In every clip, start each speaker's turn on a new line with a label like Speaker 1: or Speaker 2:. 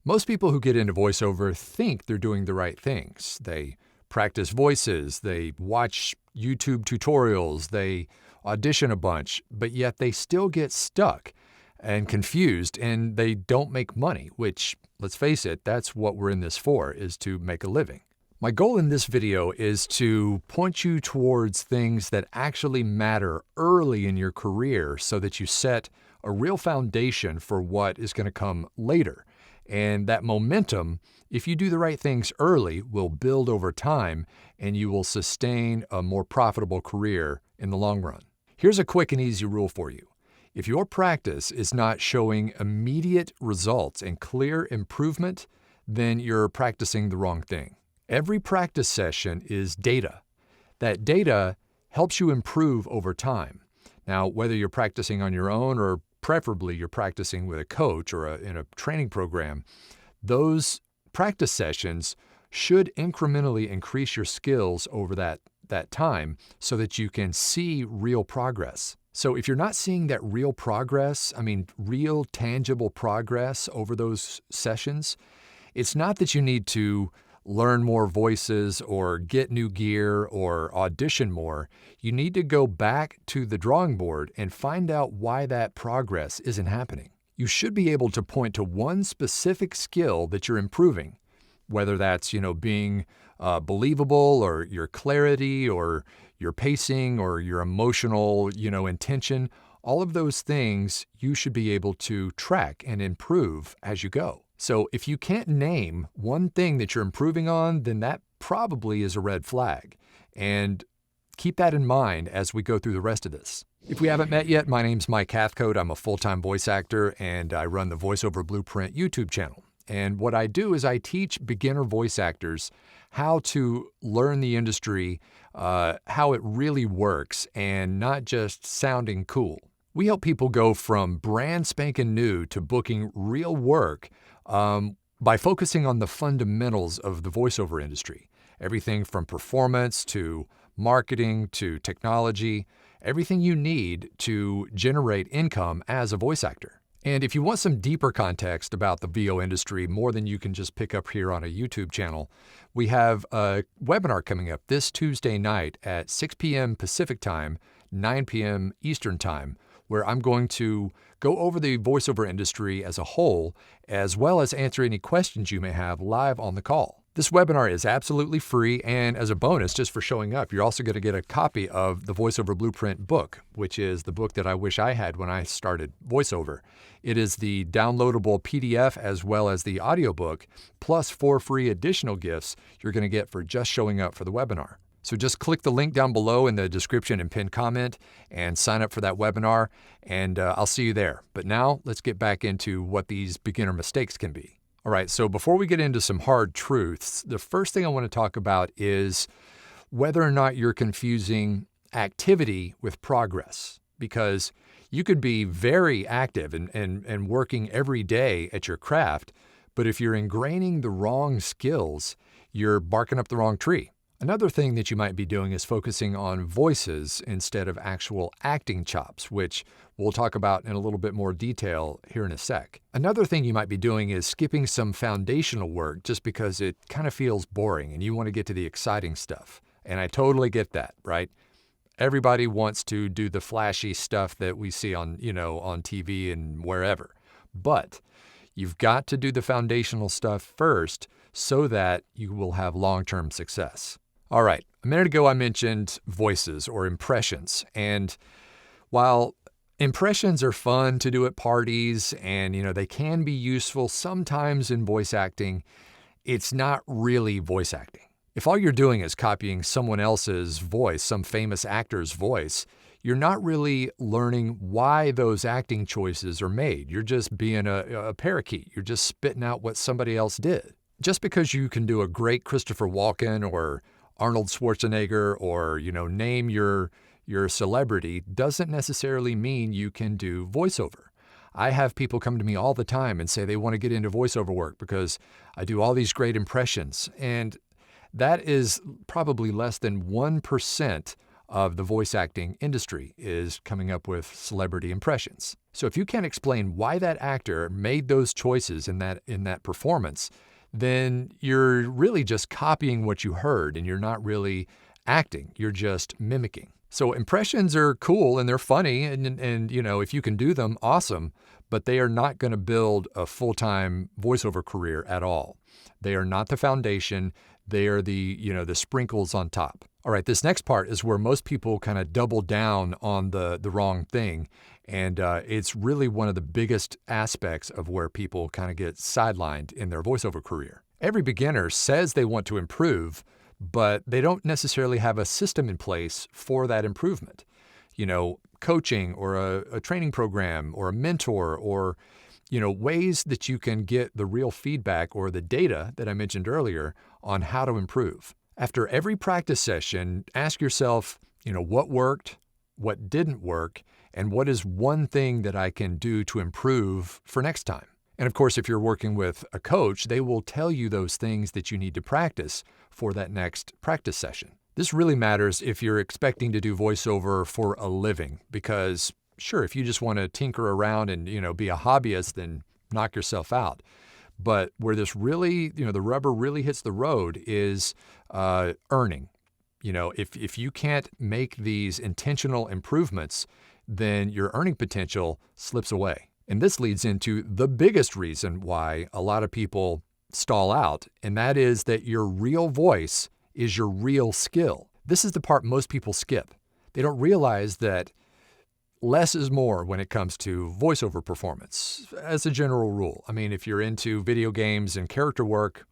Speaker 1: Most people who get into voiceover think they're doing the right things. They practice voices, they watch YouTube tutorials, they audition a bunch, but yet they still get stuck and confused and they don't make money, which, let's face it, that's what we're in this for, is to make a living. My goal in this video is to point you towards things that actually matter early in your career so that you set a real foundation for what is going to come later. And that momentum, if you do the right things early, will build over time and you will sustain a more profitable career in the long run. Here's a quick and easy rule for you. If your practice is not showing immediate results and clear improvement, then you're practicing the wrong thing. Every practice session is data. That data helps you improve over time. Now, whether you're practicing on your own or preferably you're practicing with a coach or in a training program, those practice sessions should incrementally increase your skills over that time so that you can see real progress. So if you're not seeing that real progress, real tangible progress over those sessions, it's not that you need to learn more voices or get new gear or audition more. You need to go back to the drawing board and find out why that progress isn't happening. You should be able to point to one specific skill that you're improving, whether that's, being believable or your clarity or your pacing or your emotional, intention. All of those things you should be able to track and improve as you go. So if you can't name one thing that you're improving on, then that probably is a red flag. And keep that in mind as we go through the rest of this. If we haven't met yet, my name's Mike Hathcote. I'm a full-time voice actor and I run the Voiceover Blueprint YouTube channel. And what I do is I teach beginner voice actors how to learn the industry, how it really works, and not just sounding cool. We help people go from brand spanking new to booking real work by focusing on the fundamentals of the voiceover industry. Everything from performance to marketing to technology, everything you need to generate income as a voice actor. And if you want some deeper context about the VO industry, more than you can just pick up here on a YouTube channel, we have a webinar coming up this Tuesday night at 6 p.m. Pacific time, 9 p.m. Eastern time, where I'm going to go over the voiceover industry as a whole, as well as answer any questions you may have live on the call. This webinar is absolutely free, and as a bonus, just for showing up, you're also going to get a copy of the Voiceover Blueprint book, which is the book that I wish I had when I started voiceover. It is the downloadable PDF as well as the audiobook, plus 4 free additional gifts you're going to get for just showing up for the webinar. So just click the link down below in the description and pinned comment and sign up for that webinar, and I'll see you there. But now let's get back into what these beginner mistakes can be. All right, so before we get into some hard truths, the first thing I want to talk about is whether or not you're confusing activity with progress, because you could be very active and working every day at your craft, but if you're ingraining the wrong skills, you're barking up the wrong tree. Another thing that you might be doing is focusing on voices instead of actual acting chops, which we'll talk about in a little bit more detail here in a sec. Another thing you might be doing is skipping some foundational work just because it kind of feels boring and you want to get to the exciting stuff. And I totally get that, right? Everybody wants to do the flashy stuff that we see on TV and wherever. But you've got to do the foundational stuff first so that you will have long-term success. All right, a minute ago I mentioned voices or impressions, and while impressions are fun to do at parties and they can be useful sometimes in voice acting, it's not really voice acting. If all you're doing is copying someone else's voice, some famous actor's voice, you're not really learning why those acting choices are made. You're just being a parakeet. You're just spitting out what somebody else did. Just because you can do a great Christopher Walken or Arnold Schwarzenegger or, name your celebrity doesn't necessarily mean you can do voiceover. I have people come to me all the time and say they want to get into voiceover work because I do all these great impressions. And that is probably less than 1% of the voice acting industry is coming up with celebrity impressions. So if you can't explain why that actor made those choices in that performance, then you're really just copying what you heard and you're not really acting. You're just mimicking. So impressions are cool and they're funny and if you can do them, awesome, but they are not going to build a full-time voiceover career at all. They are not the foundation. They are the sprinkles on top. All right, this next part is where most people kind of double down on the wrong thing. And it's really one of the biggest aspects of where people kind of get sidelined in their voiceover career. Every beginner says they want to improve, but they don't necessarily have a system in place for that improvement. Coaching or a training program or a mentor or, ways that you can get the real feedback or the data that I mentioned earlier on how to improve. After every practice session, ask yourself, what worked, what didn't work, and what is one thing that I can do to improve for next time. And of course, if you're working with a coach, they will tell you those things that you need to practice for that next practice session. This really matters if you're expecting to do voiceover for a living, because sure, if you just want to tinker around and, be a hobbyist, then knock yourself out. But where this really, the rubber really hits the road is earning. If you can't make these intentional improvements, then your earning potential slips away. And this leads into the biggest reason why a lot of people stall out, and that is that your real voice is your real skill. This is the part most people skip. They don't realize that less is more when it comes to voiceover performance, as a general rule. I mean, if you're into video games and character work,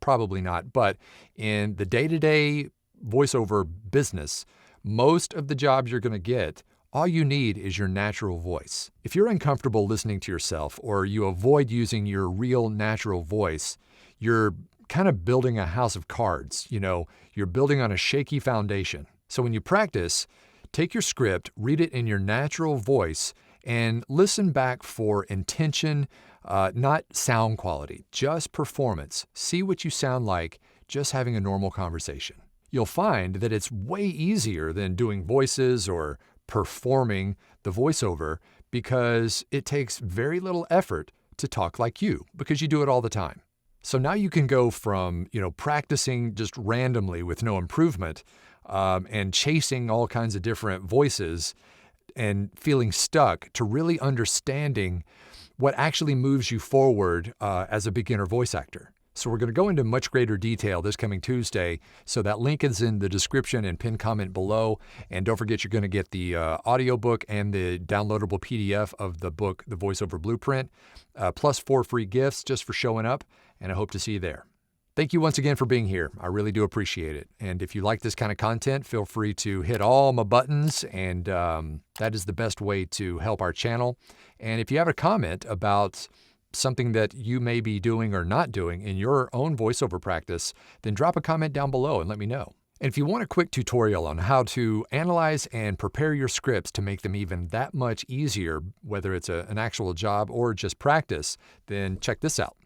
Speaker 1: probably not. But in the day-to-day voiceover business, most of the jobs you're going to get, all you need is your natural voice. If you're uncomfortable listening to yourself or you avoid using your real natural voice, you're kind of building a house of cards. You're building on a shaky foundation. So when you practice, take your script, read it in your natural voice, and listen back for intention, not sound quality, just performance. See what you sound like just having a normal conversation. You'll find that it's way easier than doing voices or performing the voiceover because it takes very little effort to talk like you because you do it all the time. So now you can go from, practicing just randomly with no improvement and chasing all kinds of different voices and feeling stuck to really understanding what actually moves you forward as a beginner voice actor. So we're going to go into much greater detail this coming Tuesday. So that link is in the description and pinned comment below. And don't forget, you're going to get the audiobook and the downloadable PDF of the book, The VoiceOver Blueprint, plus 4 free gifts just for showing up. And I hope to see you there. Thank you once again for being here. I really do appreciate it. And if you like this kind of content, feel free to hit all my buttons. And that is the best way to help our channel. And if you have a comment about something that you may be doing or not doing in your own voiceover practice, then drop a comment down below and let me know. And if you want a quick tutorial on how to analyze and prepare your scripts to make them even that much easier, whether it's an actual job or just practice, then check this out.